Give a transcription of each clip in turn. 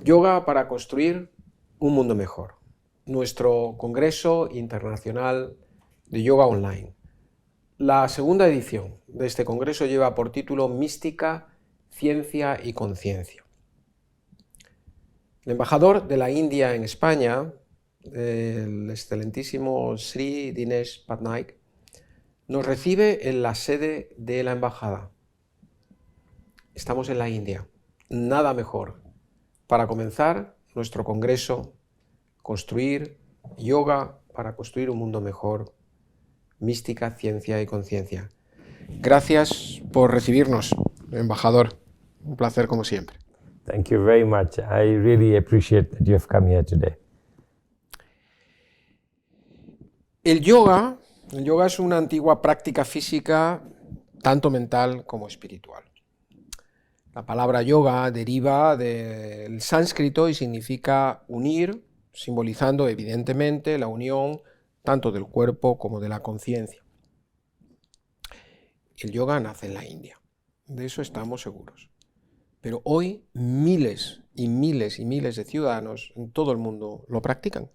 Yoga para construir un mundo mejor. Nuestro Congreso Internacional de Yoga Online. La segunda edición de este congreso lleva por título Mística, Ciencia y Conciencia. El embajador de la India en España, el excelentísimo Shri Dinesh K Patnaik, nos recibe en la sede de la embajada. Estamos en la India. Nada mejor para comenzar nuestro congreso, construir yoga para construir un mundo mejor, mística, ciencia y conciencia. Gracias por recibirnos, embajador. Un placer como siempre. Thank you very much. I really appreciate that you have come here today. El yoga es una antigua práctica física, tanto mental como espiritual. La palabra yoga deriva del sánscrito y significa unir, simbolizando evidentemente la unión tanto del cuerpo como de la conciencia. El yoga nace en la India, de eso estamos seguros. Pero hoy miles y miles y miles de ciudadanos en todo el mundo lo practican.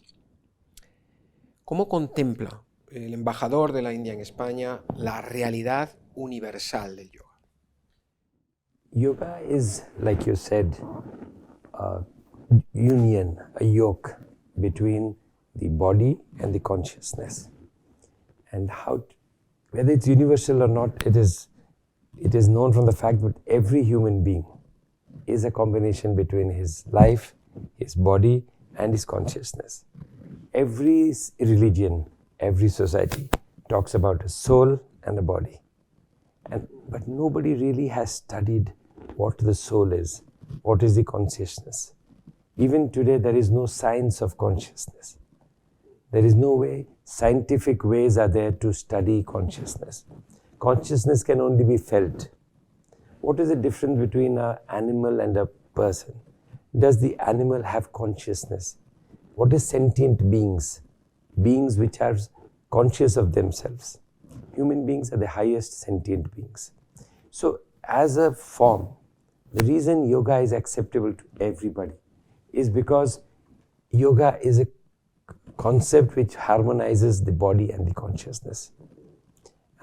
¿Cómo contempla el embajador de la India en España la realidad universal del yoga? Yoga is, like you said, a union, a yoke between the body and the consciousness. And whether it's universal or not, it is known from the fact that every human being is a combination between his life, his body, and his consciousness. Every religion, every society talks about a soul and a body. But nobody really has studied what the soul is, what is the consciousness. Even today, there is no science of consciousness. There is no way, scientific ways are there to study consciousness. Consciousness can only be felt. What is the difference between an animal and a person? Does the animal have consciousness? What is sentient beings? Beings which are conscious of themselves. Human beings are the highest sentient beings. So, as a form, the reason yoga is acceptable to everybody is because yoga is a concept which harmonizes the body and the consciousness.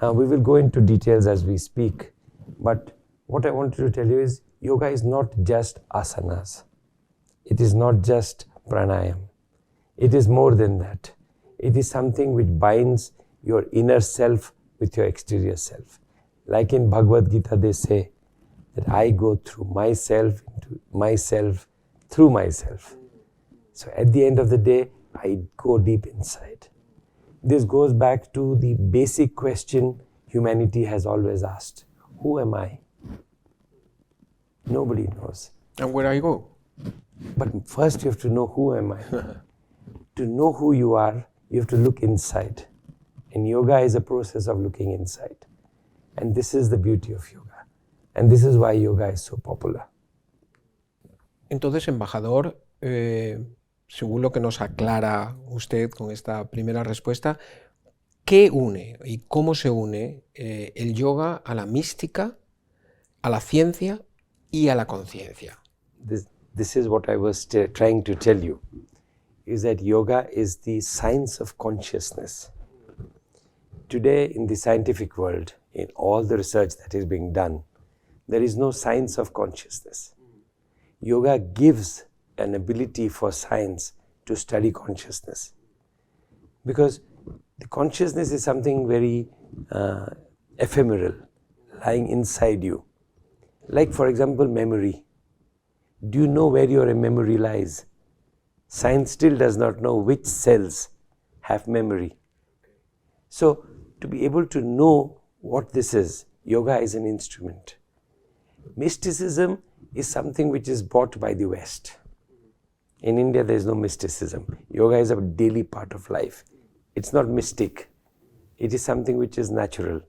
We will go into details as we speak, but what I wanted to tell you is yoga is not just asanas. It is not just pranayama. It is more than that. It is something which binds your inner self with your exterior self. Like in Bhagavad Gita, they say that I go through myself, into myself, through myself. So at the end of the day, I go deep inside. This goes back to the basic question humanity has always asked. Who am I? Nobody knows. And where I go? But first you have to know who am I. To know who you are, you have to look inside. And yoga is a process of looking inside. And this is the beauty of yoga. And this is why yoga is so popular. Entonces, embajador, según lo que nos aclara usted con esta primera respuesta, ¿qué une y cómo se une el yoga a la mística, a la ciencia y a la conciencia? This is what I was trying to tell you, is that yoga is the science of consciousness. Today in the scientific world, in all the research that is being done, there is no science of consciousness. Yoga gives an ability for science to study consciousness. Because the consciousness is something very ephemeral, lying inside you. Like, for example, memory. Do you know where your memory lies? Science still does not know which cells have memory. So, to be able to know what this is, yoga is an instrument. Mysticism is something which is brought by the West. In India, there is no mysticism. Yoga is a daily part of life. It's not mystic. It is something which is natural.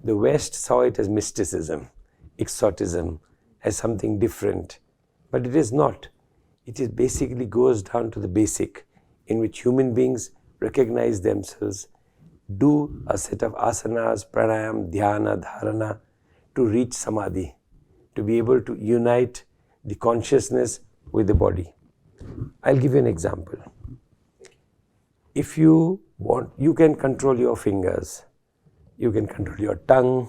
The West saw it as mysticism, exotism, as something different. But it is not. It is basically goes down to the basic, in which human beings recognize themselves, do a set of asanas, pranayama, dhyana, dharana, to reach samadhi, to be able to unite the consciousness with the body. I'll give you an example. If you want, you can control your fingers, you can control your tongue,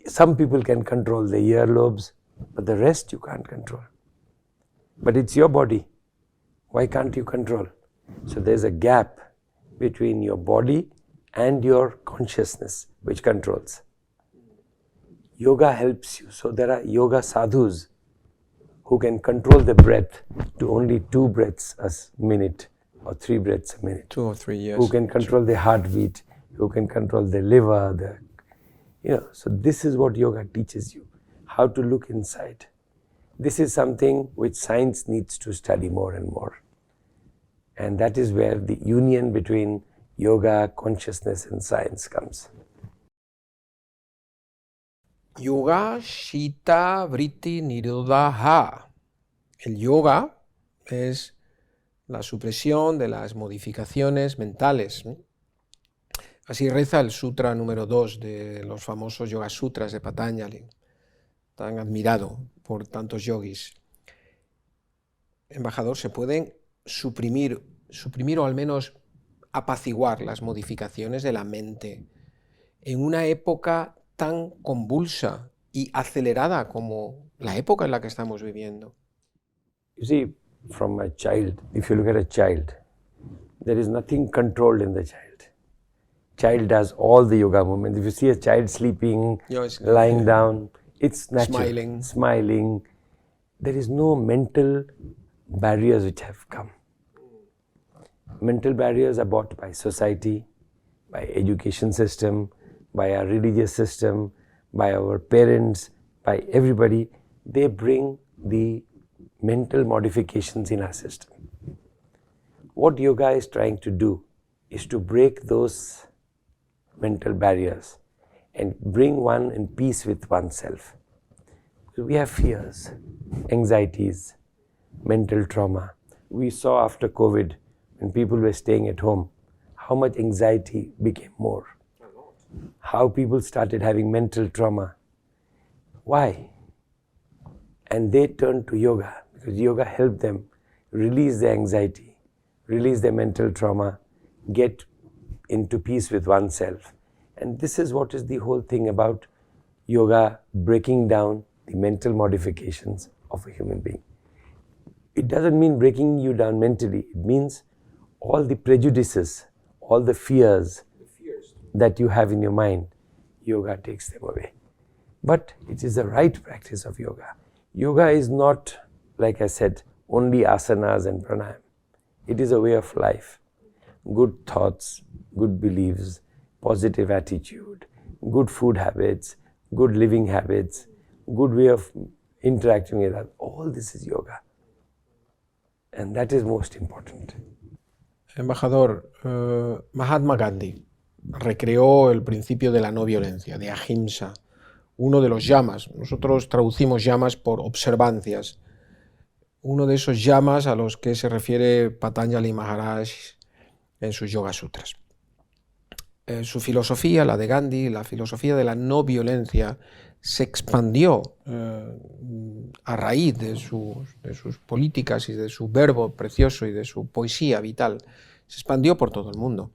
some people can control the earlobes, but the rest you can't control. But it's your body. Why can't you control? So there's a gap between your body and your consciousness which controls. Yoga helps you. So there are yoga sadhus who can control the breath to only 2 breaths a minute or 3 breaths a minute. 2 or 3 years. Who can control the heartbeat, who can control the liver, so this is what yoga teaches you, how to look inside. This is something which science needs to study more and more. And that is where the union between yoga, consciousness and science comes. Yoga Shita Vritti Nirodha. El yoga es la supresión de las modificaciones mentales. Así reza el sutra número 2 de los famosos Yoga Sutras de Patanjali, tan admirado por tantos yogis. Embajador, ¿se pueden suprimir o al menos apaciguar las modificaciones de la mente en una época tan convulsa y acelerada como la época en la que estamos viviendo? You see, from a child, if you look at a child, there is nothing controlled in the child. Child does all the yoga movements. If you see a child sleeping, lying down, it's natural. Smiling. There is no mental barriers which have come. Mental barriers are brought by society, by education system, by our religious system, by our parents, by everybody. They bring the mental modifications in our system. What yoga is trying to do is to break those mental barriers and bring one in peace with oneself. We have fears, anxieties, mental trauma. We saw after COVID, when people were staying at home, how much anxiety became more. How people started having mental trauma. Why? And they turned to yoga, because yoga helped them release their anxiety, release their mental trauma, get into peace with oneself. And this is what is the whole thing about yoga, breaking down the mental modifications of a human being. It doesn't mean breaking you down mentally. It means all the prejudices, all the fears that you have in your mind, yoga takes them away. But it is the right practice of yoga. Yoga is not, like I said, only asanas and pranayama. It is a way of life. Good thoughts, good beliefs, positive attitude, good food habits, good living habits, good way of interacting with others. All this is yoga. And that is most important. Embajador, Mahatma Gandhi recreó el principio de la no violencia, de ahimsa, uno de los yamas. Nosotros traducimos yamas por observancias. Uno de esos yamas a los que se refiere Patanjali Maharaj en sus Yoga Sutras. Su filosofía, la de Gandhi, la filosofía de la no violencia, se expandió a raíz de sus políticas y de su verbo precioso y de su poesía vital. Se expandió por todo el mundo.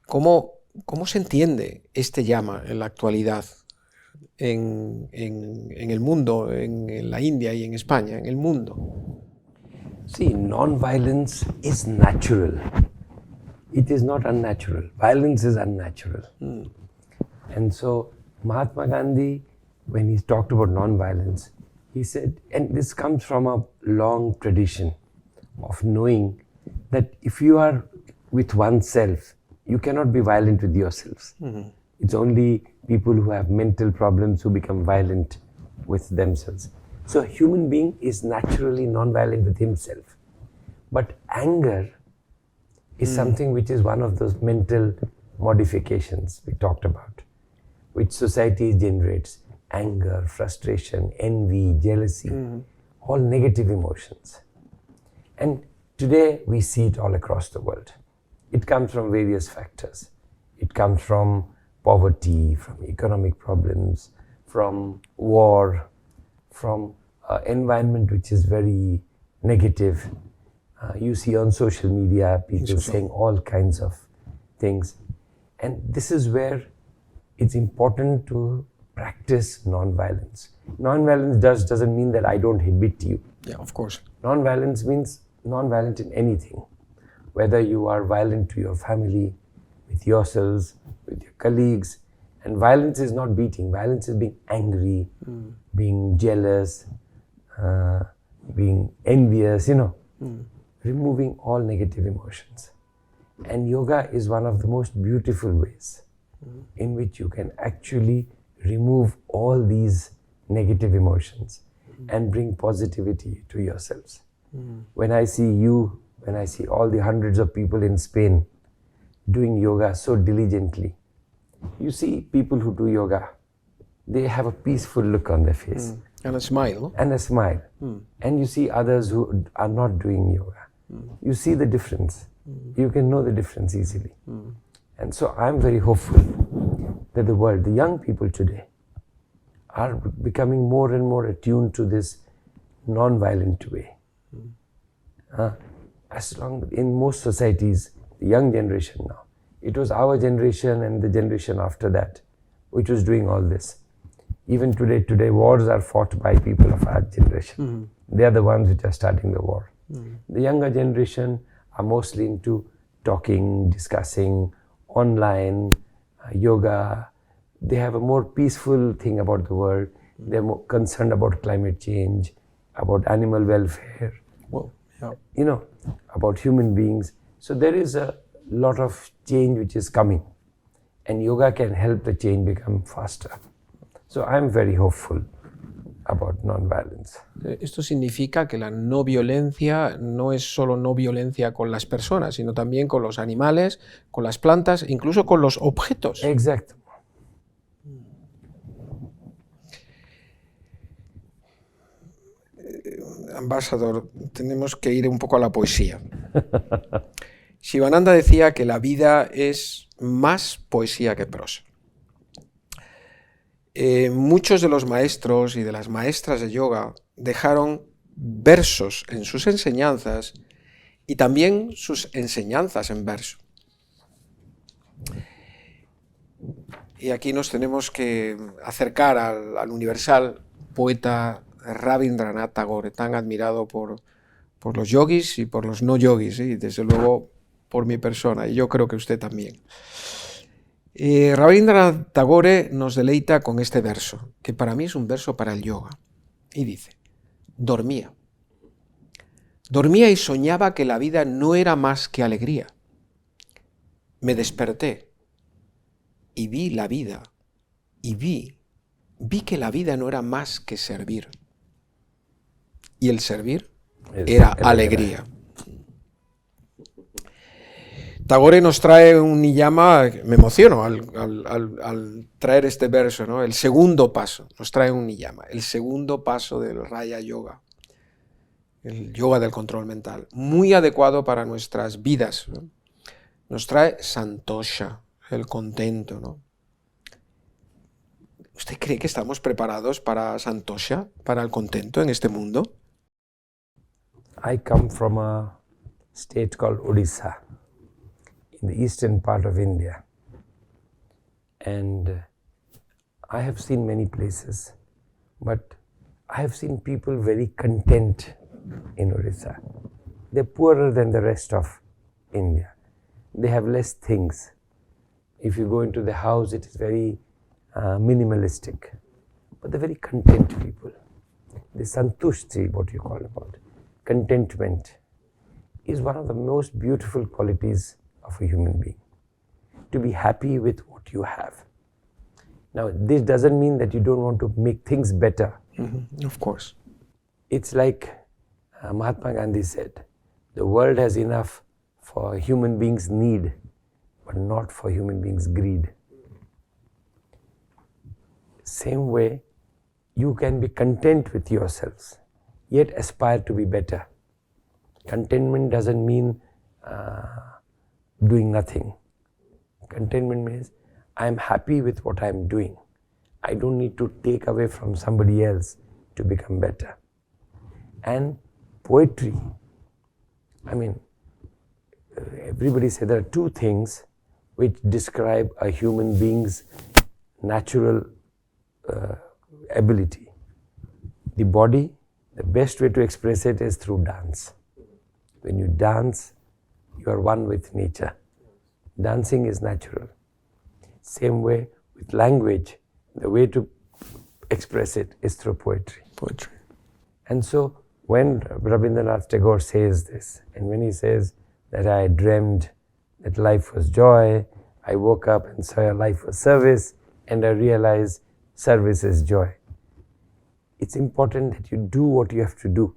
¿Cómo se entiende este llama en la actualidad en el mundo, en la India y en España, en el mundo? See, non-violence is natural. It is not unnatural. Violence is unnatural. And so Mahatma Gandhi, when he talked about non-violence, he said, and this comes from a long tradition of knowing that if you are with oneself, you cannot be violent with yourselves. It's only people who have mental problems who become violent with themselves. So a human being is naturally non-violent with himself. But anger is something which is one of those mental modifications we talked about, which society generates. Anger, frustration, envy, jealousy, all negative emotions. And today we see it all across the world. It comes from various factors. It comes from poverty, from economic problems, from war, from environment which is very negative. You see on social media people saying all kinds of things. And this is where it's important to practice non-violence. Non-violence doesn't mean that I don't hit you. Yeah, of course. Non-violence means non-violent in anything. Whether you are violent to your family, with yourselves, with your colleagues. And violence is not beating. Violence is being angry, being jealous, being envious, removing all negative emotions. And yoga is one of the most beautiful ways in which you can actually remove all these negative emotions and bring positivity to yourselves. When I see you, when I see all the hundreds of people in Spain doing yoga so diligently, you see people who do yoga, they have a peaceful look on their face. And a smile. And a smile. And you see others who are not doing yoga. You see the difference. You can know the difference easily. And so I'm very hopeful that the world, the young people today, are becoming more and more attuned to this non-violent way. In most societies, the young generation now, it was our generation and the generation after that which was doing all this. Even today wars are fought by people of our generation. They are the ones which are starting the war. The younger generation are mostly into talking, discussing, online, yoga. They have a more peaceful thing about the world. They're more concerned about climate change, about animal welfare, about human beings. So there is a lot of change which is coming. And yoga can help the change become faster. So I'm very hopeful about non-violence. Esto significa que la no violencia no es solo no violencia con las personas, sino también con los animales, con las plantas, incluso con los objetos. Exacto. Embajador, tenemos que ir un poco a la poesía. Sivananda decía que la vida es más poesía que prosa. Muchos de los maestros y de las maestras de yoga dejaron versos en sus enseñanzas y también sus enseñanzas en verso. Y aquí nos tenemos que acercar al universal poeta Rabindranath Tagore, tan admirado por los yogis y por los no yogis, y desde luego por mi persona, y yo creo que usted también. Rabindranath Tagore nos deleita con este verso, que para mí es un verso para el yoga, y dice: dormía y soñaba que la vida no era más que alegría. Me desperté y vi la vida, y vi que la vida no era más que servir. Y el servir era alegría. Tagore nos trae un niyama, me emociono al traer este verso, ¿no? El segundo paso, nos trae un niyama, el segundo paso del Raya Yoga, el yoga del control mental, muy adecuado para nuestras vidas, ¿no? Nos trae santosha, el contento, ¿no? ¿Usted cree que estamos preparados para santosha, para el contento en este mundo? I come from a state called Odisha, in the eastern part of India, and I have seen many places, but I have seen people very content in Odisha. They're poorer than the rest of India. They have less things. If you go into the house, it is very minimalistic, but they're very content people. The santushti, what you call about, contentment, is one of the most beautiful qualities of a human being. To be happy with what you have. Now, this doesn't mean that you don't want to make things better. Of course. It's like Mahatma Gandhi said, the world has enough for human beings' need, but not for human beings' greed. Same way, you can be content with yourselves, yet aspire to be better. Contentment doesn't mean doing nothing. Contentment means I am happy with what I am doing. I don't need to take away from somebody else to become better. And poetry, I mean, everybody says there are two things which describe a human being's natural ability. The body, the best way to express it is through dance. When you dance, you are one with nature. Dancing is natural. Same way with language, the way to express it is through poetry. Poetry. And so when Rabindranath Tagore says this, and when he says that I dreamed that life was joy, I woke up and saw life was service, and I realized service is joy. It's important that you do what you have to do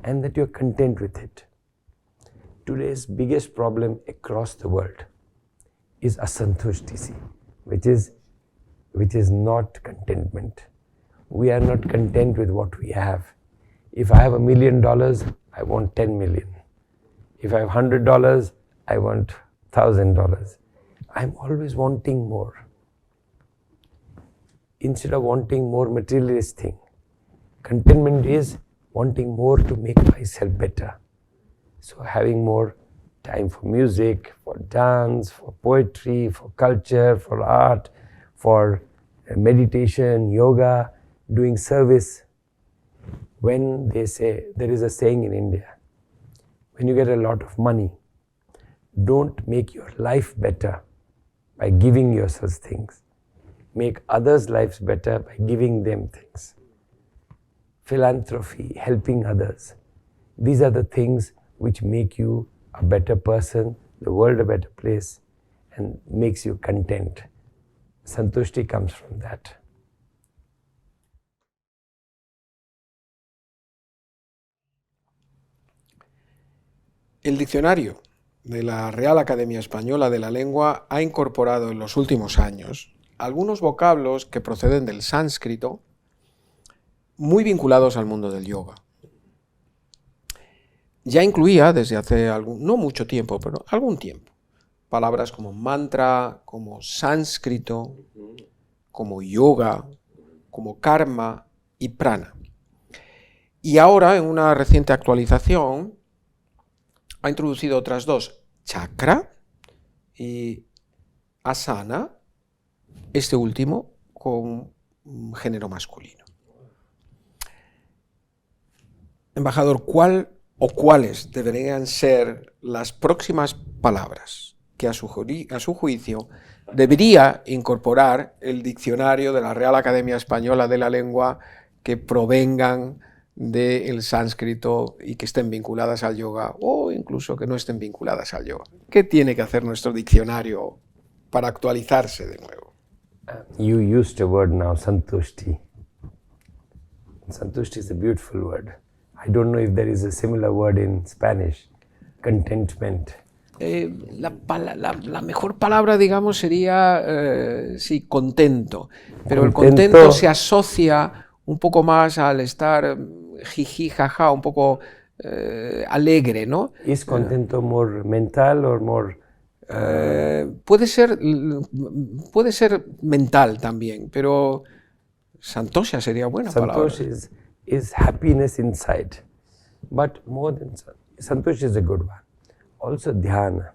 and that you're content with it. Today's biggest problem across the world is asantushti, which is not contentment. We are not content with what we have. If I have $1 million, I want 10 million. If I have $100, I want $1,000. I'm always wanting more. Instead of wanting more materialist thing, contentment is wanting more to make myself better. So having more time for music, for dance, for poetry, for culture, for art, for meditation, yoga, doing service. When they say, there is a saying in India, when you get a lot of money, don't make your life better by giving yourself things. Make others' lives better by giving them things. Philanthropy, helping others. These are the things which make you a better person, the world a better place, and makes you content. Santushti comes from that. El diccionario de la Real Academia Española de la Lengua ha incorporado en los últimos años algunos vocablos que proceden del sánscrito muy vinculados al mundo del yoga. Ya incluía desde hace no mucho tiempo, pero algún tiempo, palabras como mantra, como sánscrito, como yoga, como karma y prana. Y ahora, en una reciente actualización, ha introducido otras dos, chakra y asana, este último con género masculino. Embajador, ¿cuál o cuáles deberían ser las próximas palabras que a su juicio debería incorporar el diccionario de la Real Academia Española de la Lengua que provengan del sánscrito y que estén vinculadas al yoga o incluso que no estén vinculadas al yoga? ¿Qué tiene que hacer nuestro diccionario para actualizarse de nuevo? You used a word now, santushti. Santushti is a beautiful word. I don't know if there is a similar word in Spanish, contentment. La mejor palabra, digamos, sería, sí, contento. Pero el contento se asocia un poco más al estar jiji, jaja, un poco alegre, ¿no? ¿Es contento more mental or more...? Puede ser mental también, pero santosha sería buena palabra. Santosha is happiness inside, but more than santosha is a good one. Also dhyana.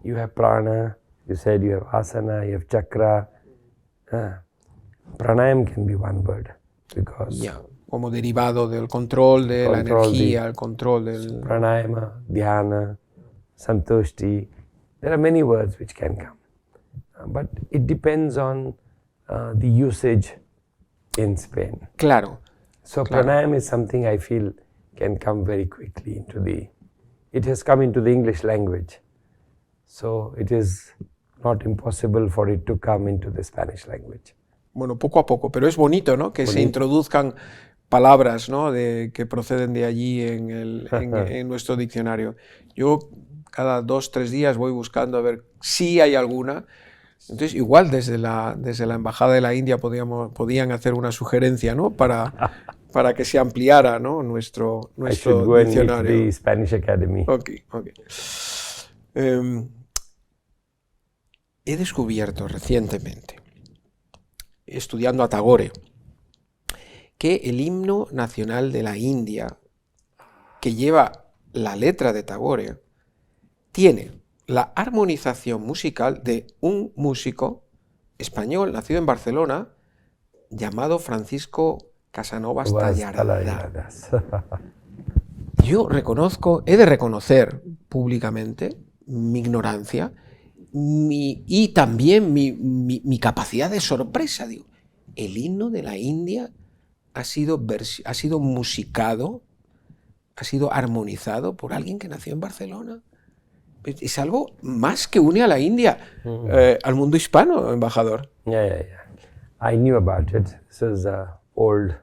You have prana, you said you have asana, you have chakra. Pranayama can be one word because como derivado del control de la energía, el control del pranayama, dhyana, santushti. There are many words which can come, but it depends on the usage in Spain. Claro. So pranayama is something I feel can come very quickly into it has come into the English language. So it is not impossible for it to come into the Spanish language. Bueno, poco a poco, pero es bonito, ¿no? Que se introduzcan palabras, ¿no? que proceden de allí en nuestro diccionario. Yo cada 2 o 3 días voy buscando a ver si hay alguna. Entonces, igual desde la Embajada de la India podían hacer una sugerencia, ¿no? Para que se ampliara, ¿no? nuestro diccionario. The Spanish Academy. Okay. He descubierto recientemente, estudiando a Tagore, que el himno nacional de la India, que lleva la letra de Tagore, tiene la armonización musical de un músico español nacido en Barcelona llamado Francisco Casanovas Tallarda. Yo he de reconocer públicamente mi ignorancia y también mi capacidad de sorpresa. Digo, el himno de la India ha sido musicado, ha sido armonizado por alguien que nació en Barcelona. Es algo más que une a la India, al mundo hispano, embajador. Yeah. I knew about it. This is old.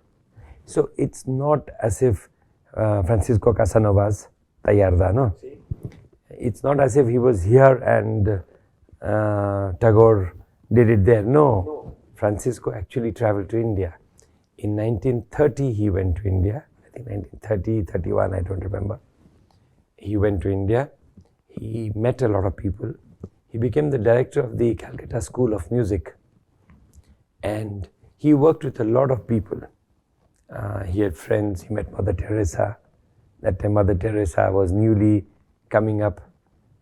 So it's not as if Francisco Casanovas Tallarda, no? Sí. It's not as if he was here and Tagore did it there. No. Francisco actually traveled to India. In 1930 he went to India. I think 1930, 31, I don't remember. He went to India. He met a lot of people. He became the director of the Calcutta School of Music. And he worked with a lot of people. He had friends. He met Mother Teresa. That time Mother Teresa was newly coming up.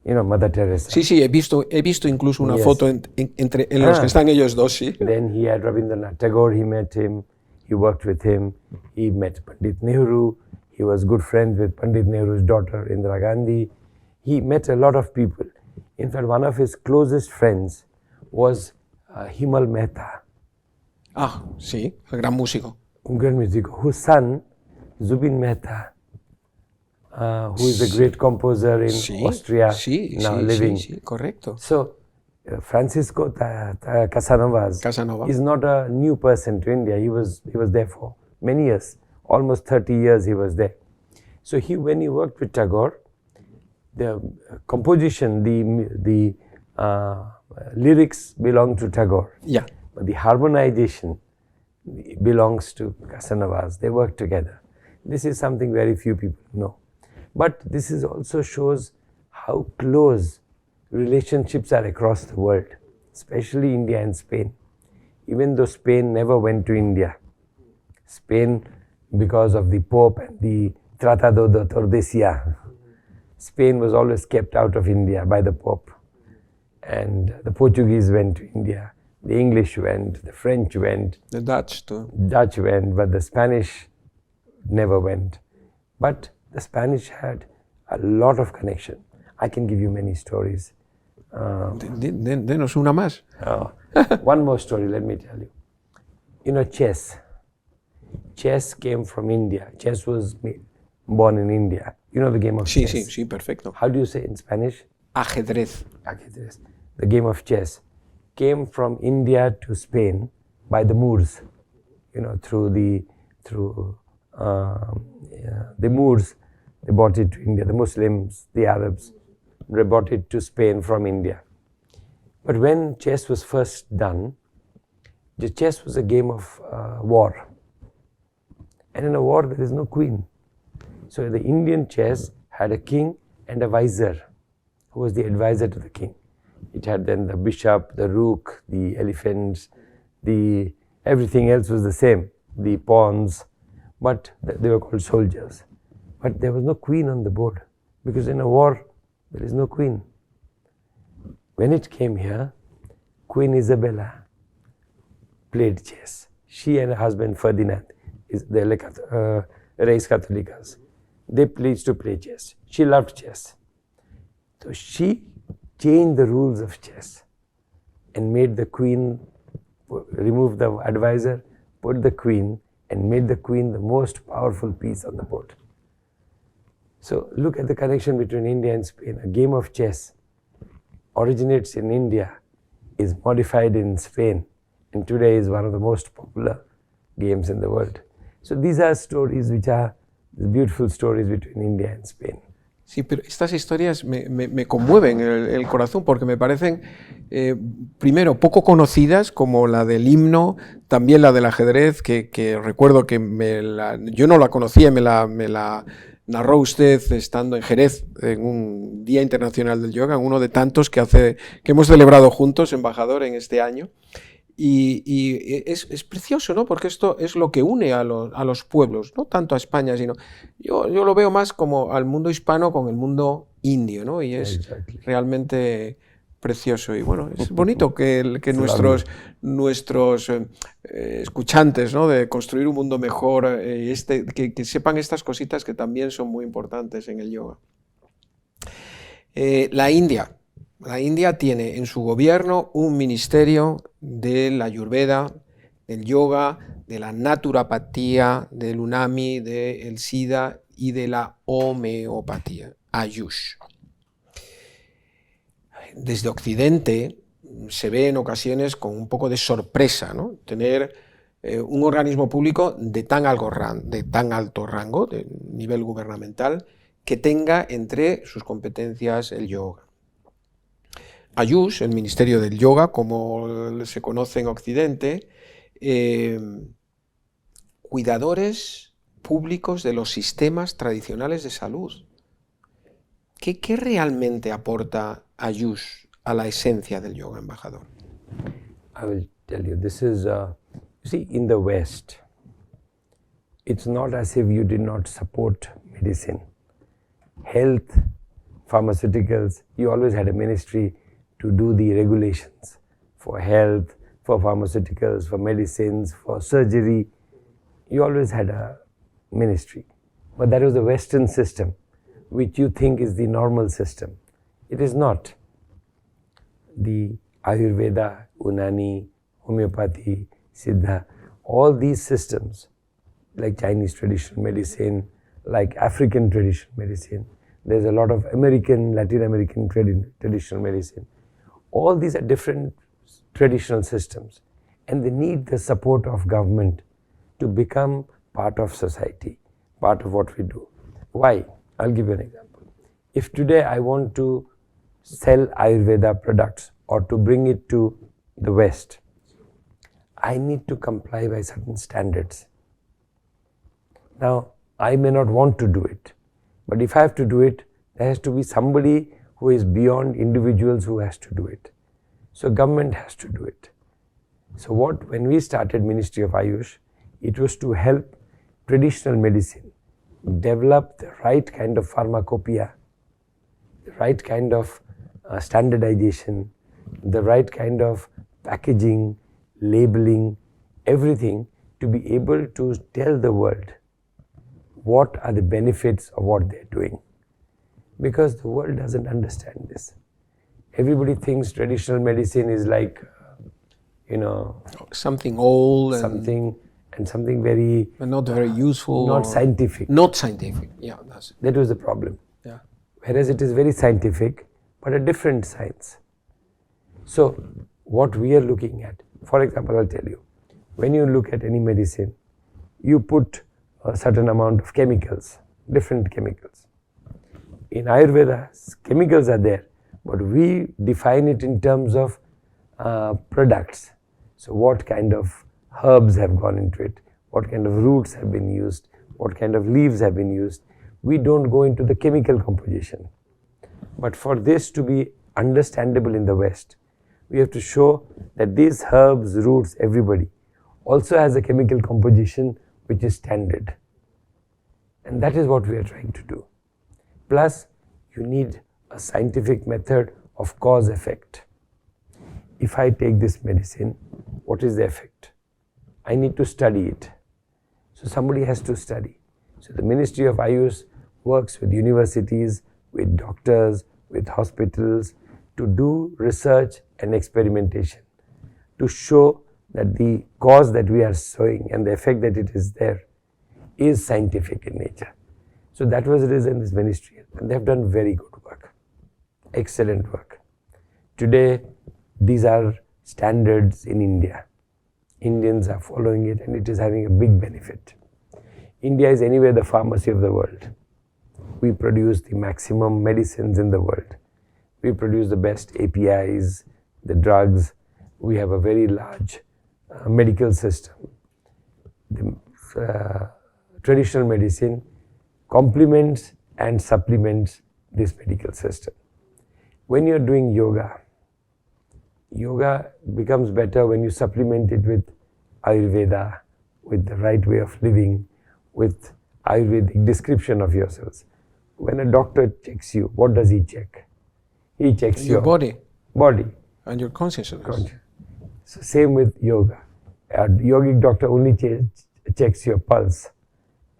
You know, Mother Teresa. Sí, he visto incluso una foto en los que están ellos dos, sí. Then he had Rabindranath Tagore, he met him, he worked with him. He met Pandit Nehru. He was good friends with Pandit Nehru's daughter, Indira Gandhi. He met a lot of people. In fact, one of his closest friends was Himal Mehta. Ah, sí, el gran músico. Un gran músico, whose son, Zubin Mehta, who is a great composer in Austria, now living. Sí, correcto. So, Francisco Casanovas is not a new person to India. He was there for many years, almost 30 years he was there. So when he worked with Tagore, the composition, the lyrics belong to Tagore. Yeah. But the harmonization belongs to Casanovas. They work together. This is something very few people know. But this also shows how close relationships are across the world, especially India and Spain. Even though Spain never went to India. Spain, because of the Pope and the Tratado de Tordesillas, Spain was always kept out of India by the Pope. And the Portuguese went to India, the English went, the French went. The Dutch too. Dutch went, but the Spanish never went. But the Spanish had a lot of connection. I can give you many stories. Denos una más. One more story, let me tell you. You know, chess. Chess came from India. Chess was born in India. You know the game of chess? Sí, perfecto. How do you say in Spanish? Ajedrez. Ajedrez. The game of chess came from India to Spain by the Moors. You know, through the Moors, they brought it to India. The Muslims, the Arabs, they brought it to Spain from India. But when chess was first done, the chess was a game of war. And in a war, there is no queen. So the Indian chess had a king and a vizier, who was the advisor to the king. It had then the bishop, the rook, the elephants, everything else was the same, the pawns, but they were called soldiers. But there was no queen on the board, because in a war, there is no queen. When it came here, Queen Isabella played chess. She and her husband Ferdinand, they're like Reis Católicas. They used to play chess. She loved chess. So she changed the rules of chess and made the queen, remove the advisor, put the queen, and made the queen the most powerful piece on the board. So look at the connection between India and Spain. A game of chess originates in India, is modified in Spain, and today is one of the most popular games in the world. So these are stories which are the beautiful stories between India and Spain. Sí, pero estas historias me conmueven el corazón porque me parecen, primero, poco conocidas, como la del himno, también la del ajedrez, que recuerdo que yo no la conocía, me la narró usted estando en Jerez, en un Día Internacional del Yoga, uno de tantos que hemos celebrado juntos, embajador, en este año. Y es precioso, ¿no? Porque esto es lo que une a los pueblos, no tanto a España, sino yo lo veo más como al mundo hispano con el mundo indio, ¿no? Y es realmente precioso. Y bueno, es bonito que nuestros escuchantes, ¿no? De construir un mundo mejor, que sepan estas cositas que también son muy importantes en el yoga. La India tiene en su gobierno un ministerio de la ayurveda, del yoga, de la naturopatía, del unami, del siddha y de la homeopatía, ayush. Desde Occidente se ve en ocasiones con un poco de sorpresa, ¿no? Tener un organismo público de tan alto rango, de nivel gubernamental, que tenga entre sus competencias el yoga. Ayush, el Ministerio del Yoga, como se conoce en Occidente, cuidadores públicos de los sistemas tradicionales de salud. ¿Qué realmente aporta Ayush a la esencia del yoga, embajador? I will tell you, this is, you see, in the West, it's not as if you did not support medicine. Health, pharmaceuticals, you always had a ministry to do the regulations for health, for pharmaceuticals, for medicines, for surgery. You always had a ministry. But that was the Western system, which you think is the normal system. It is not. The Ayurveda, Unani, homeopathy, Siddha, all these systems, like Chinese traditional medicine, like African traditional medicine, there's a lot of American, Latin American traditional medicine. All these are different traditional systems, and they need the support of government to become part of society, part of what we do. Why? I'll give you an example. If today I want to sell Ayurveda products or to bring it to the West, I need to comply by certain standards. Now, I may not want to do it, but if I have to do it, there has to be somebody who is beyond individuals who has to do it. So government has to do it. So when we started Ministry of Ayush, it was to help traditional medicine develop the right kind of pharmacopoeia, the right kind of standardization, the right kind of packaging, labeling, everything to be able to tell the world what are the benefits of what they're doing. Because the world doesn't understand this. Everybody thinks traditional medicine is like, something old, something very, not very useful, not scientific. Not scientific. Yeah, that's it. That was the problem. Yeah. Whereas it is very scientific, but a different science. So what we are looking at, for example, I'll tell you, when you look at any medicine, you put a certain amount of chemicals, different chemicals. In Ayurveda, chemicals are there, but we define it in terms of products. So what kind of herbs have gone into it, what kind of roots have been used, what kind of leaves have been used. We don't go into the chemical composition. But for this to be understandable in the West, we have to show that these herbs, roots, everybody also has a chemical composition which is standard. And that is what we are trying to do. Plus, you need a scientific method of cause-effect. If I take this medicine, what is the effect? I need to study it. So somebody has to study. So the Ministry of Ayush works with universities, with doctors, with hospitals to do research and experimentation to show that the cause that we are showing and the effect that it is there is scientific in nature. So that was the reason this ministry, and they have done very good work, excellent work. Today, these are standards in India. Indians are following it, and it is having a big benefit. India is anyway the pharmacy of the world. We produce the maximum medicines in the world. We produce the best APIs, the drugs. We have a very large medical system. The traditional medicine complements and supplements this medical system. When you're doing yoga, yoga becomes better when you supplement it with Ayurveda, with the right way of living, with Ayurvedic description of yourselves. When a doctor checks you, what does he check? He checks your body and your consciousness. So same with yoga. A yogic doctor only checks your pulse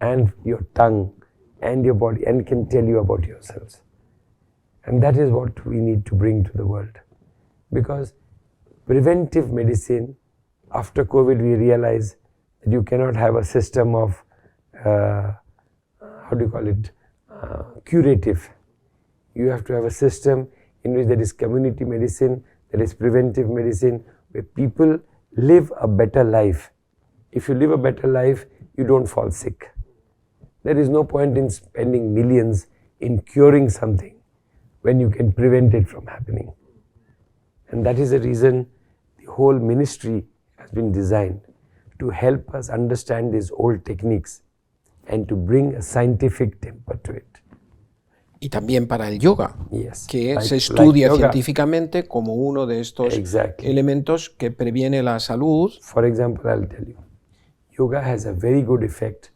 and your tongue and your body and can tell you about yourselves. And that is what we need to bring to the world. Because preventive medicine, after COVID we realize that you cannot have a system of, curative. You have to have a system in which there is community medicine, there is preventive medicine, where people live a better life. If you live a better life, you don't fall sick. There is no point in spending millions in curing something when you can prevent it from happening. And that is the reason the whole ministry has been designed to help us understand these old techniques and to bring a scientific temper to it. Y también para el yoga, Yes. que se estudia científicamente como uno de estos elementos que previene la salud. For example, I'll tell you, yoga has a very good effect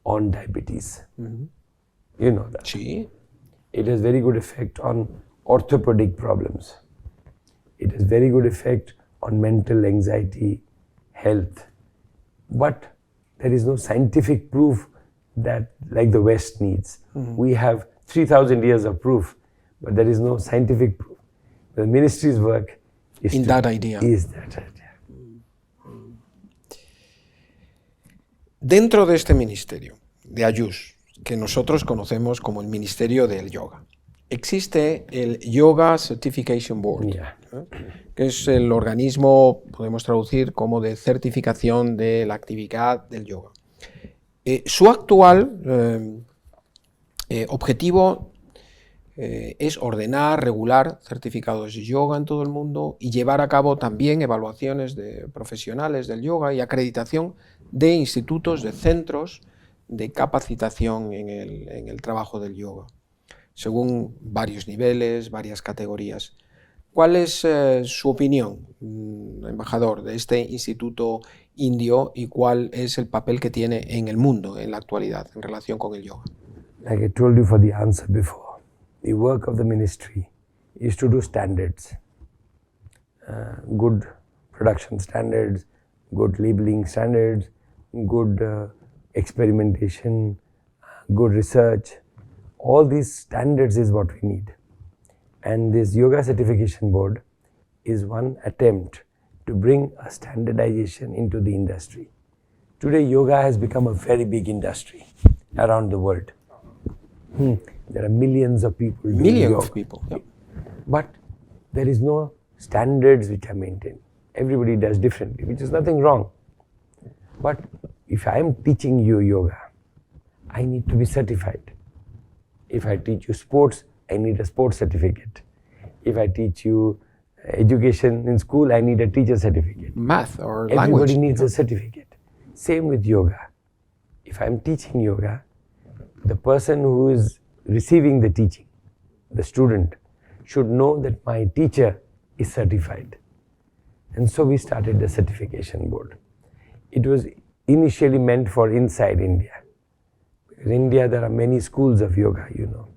on diabetes. You know that. Sí. It has very good effect on orthopedic problems. It has very good effect on mental anxiety, health. But there is no scientific proof that like the West needs. We have 3,000 years of proof, but there is no scientific proof. The ministry's work is that idea. Dentro de este ministerio de Ayush, que nosotros conocemos como el Ministerio del Yoga, existe el Yoga Certification Board, que es el organismo, podemos traducir como de certificación de la actividad del yoga. Su actual objetivo es ordenar, regular certificados de yoga en todo el mundo y llevar a cabo también evaluaciones de profesionales del yoga y acreditación de institutos, de centros de capacitación en el trabajo del yoga, según varios niveles, varias categorías. ¿Cuál es su opinión, embajador, de este instituto indio y cuál es el papel que tiene en el mundo en la actualidad en relación con el yoga? Like I told you for the answer before, the work of the ministry is to do standards, good production standards, good labeling standards, good experimentation, good research. All these standards is what we need. And this Yoga Certification Board is one attempt to bring a standardization into the industry. Today, yoga has become a very big industry around the world. There are millions of people doing yoga. Of people. Yep. But there is no standards which are maintained. Everybody does differently, which is nothing wrong. But if I am teaching you yoga, I need to be certified. If I teach you sports, I need a sports certificate. If I teach you education in school, I need a teacher certificate. Math or language. Everybody needs a certificate. Same with yoga. If I'm teaching yoga, the person who is receiving the teaching, the student, should know that my teacher is certified. And so we started the certification board. It was initially meant for inside India. Because in India there are many schools of yoga, you know,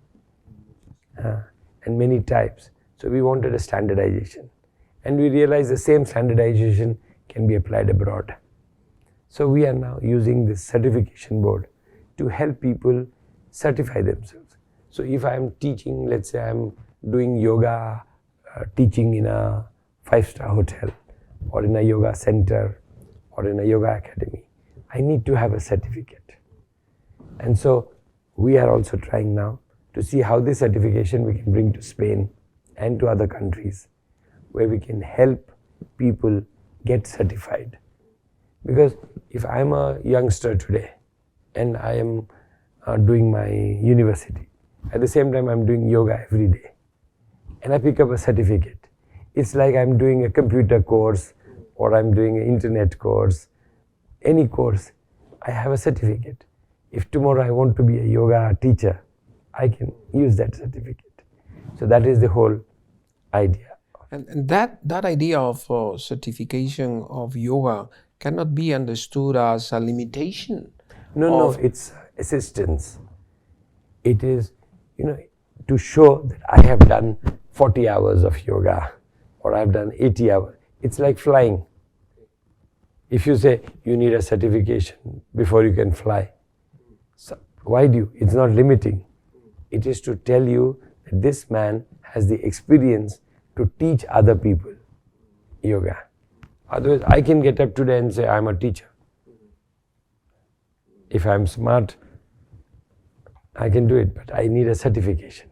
and many types. So we wanted a standardization. And we realized the same standardization can be applied abroad. So we are now using this certification board to help people certify themselves. So if I am teaching, let's say I am doing yoga teaching in a 5-star hotel or in a yoga center or in a yoga academy, I need to have a certificate. And so we are also trying now to see how this certification we can bring to Spain and to other countries where we can help people get certified. Because if I am a youngster today and I am doing my university, at the same time I am doing yoga every day, and I pick up a certificate, it's like I am doing a computer course or I am doing an internet course, any course, I have a certificate. If tomorrow I want to be a yoga teacher, I can use that certificate. So that is the whole idea. And that idea of certification of yoga cannot be understood as a limitation. No, it's assistance. It is, to show that I have done 40 hours of yoga or I've done 80 hours. It's like flying. If you say you need a certification before you can fly, so why do you? It's not limiting. It is to tell you that this man has the experience to teach other people yoga. Otherwise, I can get up today and say I'm a teacher. If I'm smart, I can do it, but I need a certification.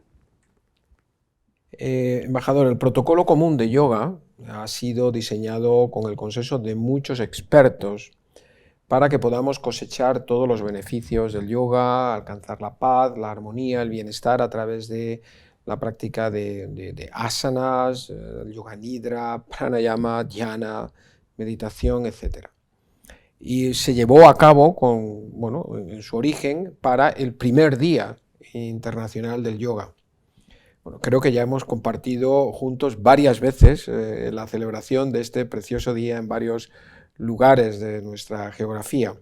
Embajador, el protocolo común de yoga ha sido diseñado con el consenso de muchos expertos para que podamos cosechar todos los beneficios del yoga, alcanzar la paz, la armonía, el bienestar a través de la práctica de asanas, el yoga nidra, pranayama, dhyana, meditación, etc. Y se llevó a cabo en su origen para el primer Día Internacional del Yoga. Creo que ya hemos compartido juntos varias veces la celebración de este precioso día en varios lugares de nuestra geografía.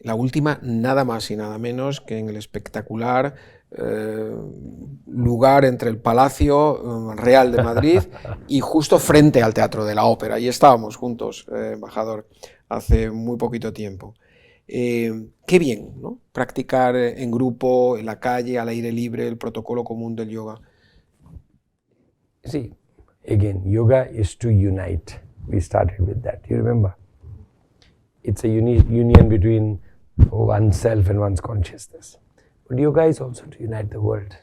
La última, nada más y nada menos que en el espectacular lugar entre el Palacio Real de Madrid y justo frente al Teatro de la Ópera. Ahí estábamos juntos, embajador, hace muy poquito tiempo. Qué bien, ¿no? Practicar en grupo, en la calle, al aire libre, el protocolo común del yoga. See, again, yoga is to unite. We started with that. You remember? It's a union between oneself and one's consciousness. But yoga is also to unite the world.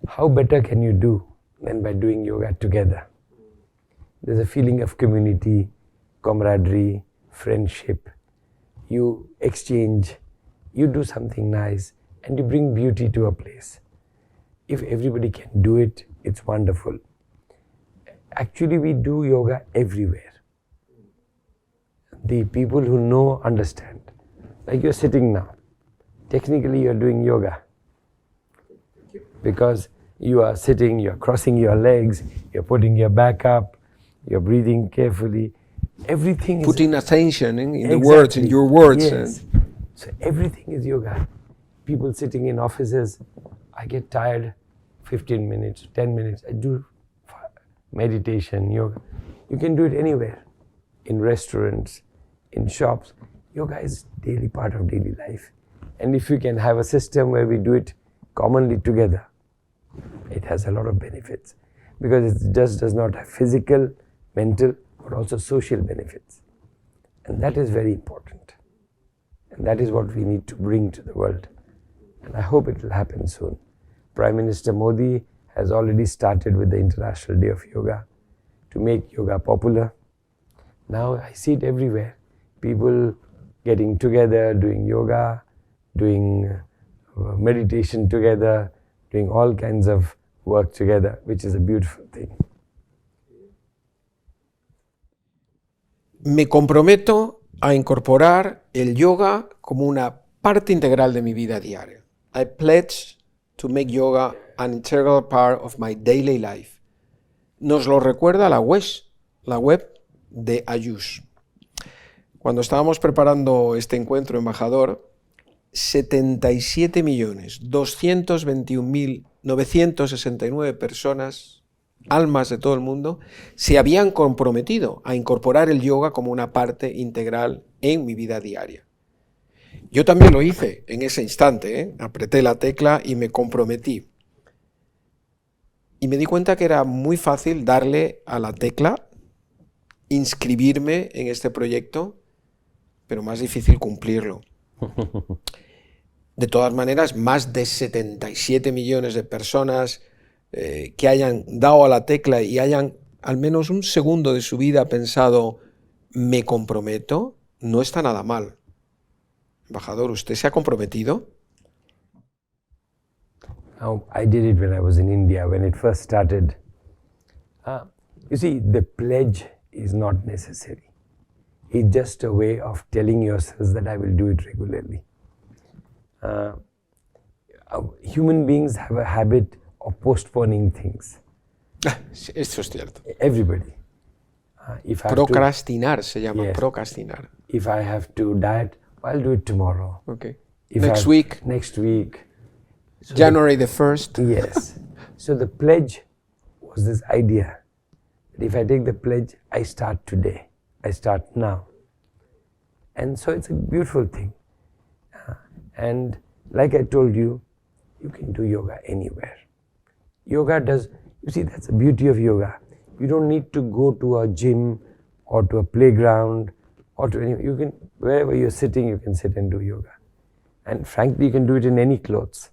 How better can you do than by doing yoga together? There's a feeling of community, camaraderie, friendship. You exchange, you do something nice, and you bring beauty to a place. If everybody can do it, it's wonderful. Actually, we do yoga everywhere. The people who know understand. Like you're sitting now. Technically, you're doing yoga. Because you are sitting, you're crossing your legs, you're putting your back up, you're breathing carefully. Everything putting is attention in the words, in your words. Yes. So everything is yoga. People sitting in offices, I get tired, 15 minutes, 10 minutes, I do meditation, yoga. You can do it anywhere, in restaurants, in shops. Yoga is daily part of daily life. And if you can have a system where we do it commonly together, it has a lot of benefits. Because it just does not have physical, mental, but also social benefits. And that is very important. And that is what we need to bring to the world. And I hope it will happen soon. Prime Minister Modi has already started with the International Day of Yoga to make yoga popular. Now I see it everywhere. People getting together, doing yoga, doing meditation together, doing all kinds of work together, which is a beautiful thing. Me comprometo a incorporar el yoga como una parte integral de mi vida diaria. I pledge to make yoga an integral part of my daily life. Nos lo recuerda la web de Ayush. Cuando estábamos preparando este encuentro, embajador, 77.221.969 personas, almas de todo el mundo, se habían comprometido a incorporar el yoga como una parte integral en mi vida diaria. Yo también lo hice en ese instante, apreté la tecla y me comprometí. Y me di cuenta que era muy fácil darle a la tecla, inscribirme en este proyecto, pero más difícil cumplirlo. De todas maneras, más de 77 millones de personas que hayan dado a la tecla y hayan al menos un segundo de su vida pensado, me comprometo, no está nada mal. Embajador, ¿usted se ha comprometido? I did it when I was in India, when it first started. You see, the pledge is not necessary. It's just a way of telling yourselves that I will do it regularly. Human beings have a habit of postponing things. Eso es cierto. Everybody. If I have Procrastinar se llama, Yes. procrastinar. if I have to diet, I'll do it tomorrow. Okay. If Next week, Next week. So January the 1st. Yes. So the pledge was this idea that if I take the pledge, I start today. I start now. And so it's a beautiful thing. And like I told you, you can do yoga anywhere. Yoga does, you see, that's the beauty of yoga. You don't need to go to a gym or to a playground or to any, you can, wherever you're sitting, you can sit and do yoga. And frankly, you can do it in any clothes.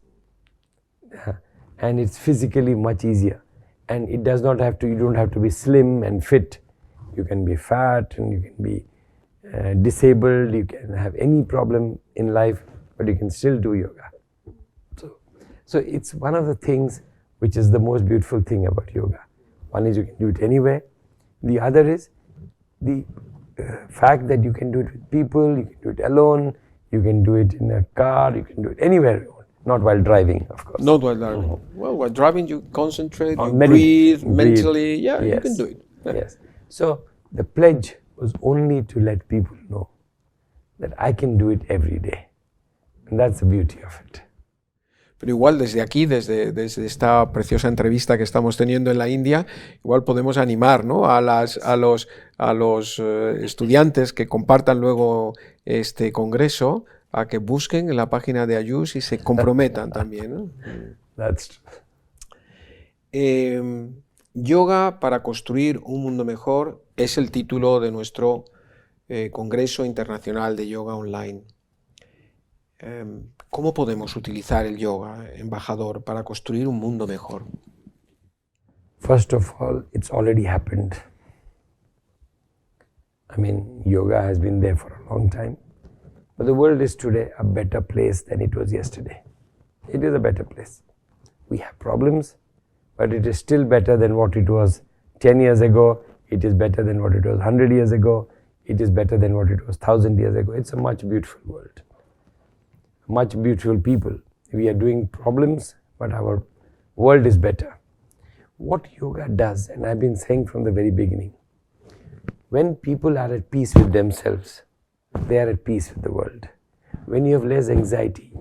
And it's physically much easier. And it does not have to, you don't have to be slim and fit. You can be fat and you can be disabled, you can have any problem in life, but you can still do yoga. So it's one of the things which is the most beautiful thing about yoga. One is you can do it anywhere. The other is the fact that you can do it with people, you can do it alone, you can do it in a car, you can do it anywhere you want. Not while driving, of course. Not while driving. Well, while driving you concentrate, you Breathe mentally, yeah, yes. you can do it. Yes. So the pledge was only to let people know that I can do it every day. And that's the beauty of it. Pero igual desde aquí, desde esta preciosa entrevista que estamos teniendo en la India, igual podemos animar, ¿no?, a los estudiantes que compartan luego este congreso a que busquen en la página de Ayush y se comprometan también, ¿no? That's true. Yoga para construir un mundo mejor es el título de nuestro Congreso Internacional de Yoga Online. ¿Cómo podemos utilizar el yoga, embajador, para construir un mundo mejor? First of all, it's already happened. I mean, yoga has been there for a long time. But the world is today a better place than it was yesterday. It is a better place. We have problems, but it is still better than what it was 10 years ago. It is better than what it was 100 years ago. It is better than what it was 1,000 years ago. It's a much beautiful world. Much beautiful people. We are doing problems, but our world is better. What yoga does, and I've been saying from the very beginning, when people are at peace with themselves, they are at peace with the world. When you have less anxiety,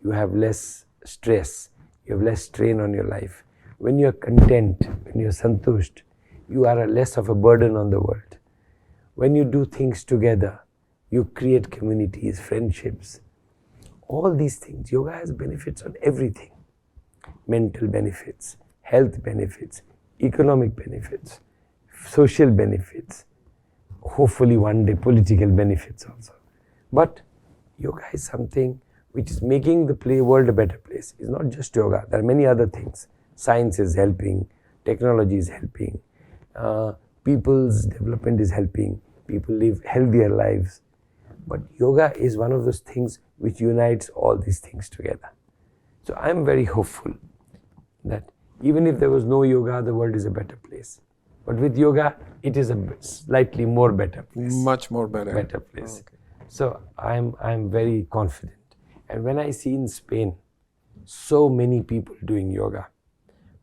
you have less stress, you have less strain on your life. When you are content, when you are santusht, you are less of a burden on the world. When you do things together, you create communities, friendships. All these things, yoga has benefits on everything. Mental benefits, health benefits, economic benefits, social benefits, hopefully one day political benefits also. But yoga is something which is making the world a better place. It's not just yoga, there are many other things. Science is helping, technology is helping, people's development is helping, people live healthier lives. But yoga is one of those things which unites all these things together. So I'm very hopeful that even if there was no yoga, the world is a better place. But with yoga, it is a slightly more better place. Much more better. Better place. Oh, okay. So I'm very confident. And when I see in Spain, so many people doing yoga.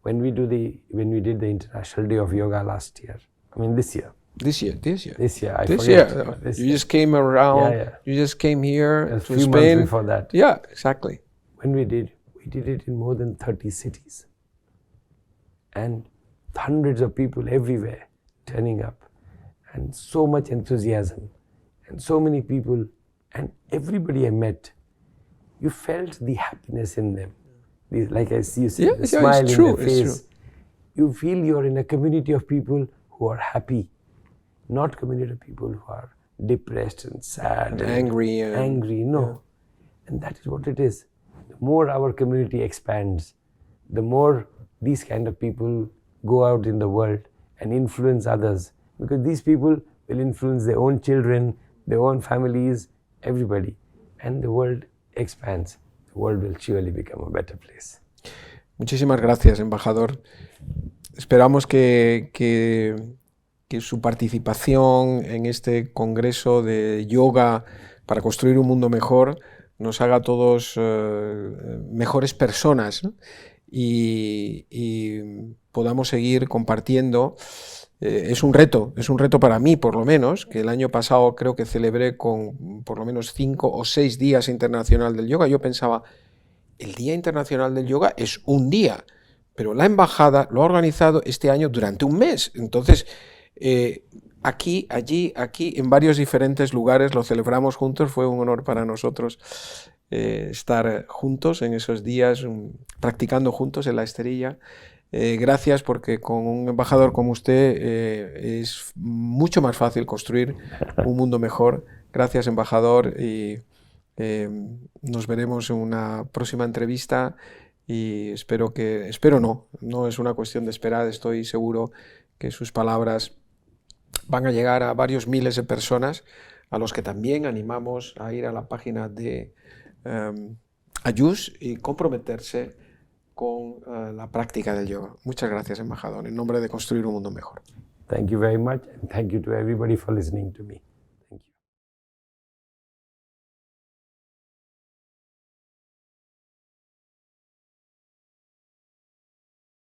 When we did the International Day of Yoga last year, I mean this year. This year. I This forget. year. This You just came around. Yeah. You just came here A to few Spain. months before that. Yeah, exactly. When we did it in more than 30 cities. And hundreds of people everywhere turning up. And so much enthusiasm. And so many people. And everybody I met, you felt the happiness in them. Like I see you see the smile in their face. You feel you're in a community of people who are happy. Not community of people who are depressed and sad and angry. No. Yeah. And that is what it is. The more our community expands, the more these kind of people go out in the world and influence others. Because these people will influence their own children, their own families, everybody. And the world expands. The world will surely become a better place. Muchísimas gracias, embajador. Esperamos que su participación en este congreso de yoga para construir un mundo mejor nos haga a todos mejores personas, ¿no? y podamos seguir compartiendo. Es un reto para mí, por lo menos, que el año pasado creo que celebré con por lo menos 5 o 6 días internacional del yoga. Yo pensaba, el Día Internacional del Yoga es un día, pero la embajada lo ha organizado este año durante un mes. Entonces, aquí, allí, aquí, en varios diferentes lugares lo celebramos juntos. Fue un honor para nosotros estar juntos en esos días, practicando juntos en la esterilla. Gracias, porque con un embajador como usted es mucho más fácil construir un mundo mejor. Gracias, embajador, y nos veremos en una próxima entrevista y espero no es una cuestión de esperar, estoy seguro que sus palabras van a llegar a varios miles de personas, a los que también animamos a ir a la página de Ayús y comprometerse con la práctica del yoga. Muchas gracias, embajador, en nombre de construir un mundo mejor. Thank you very much, and thank you to everybody for listening to me.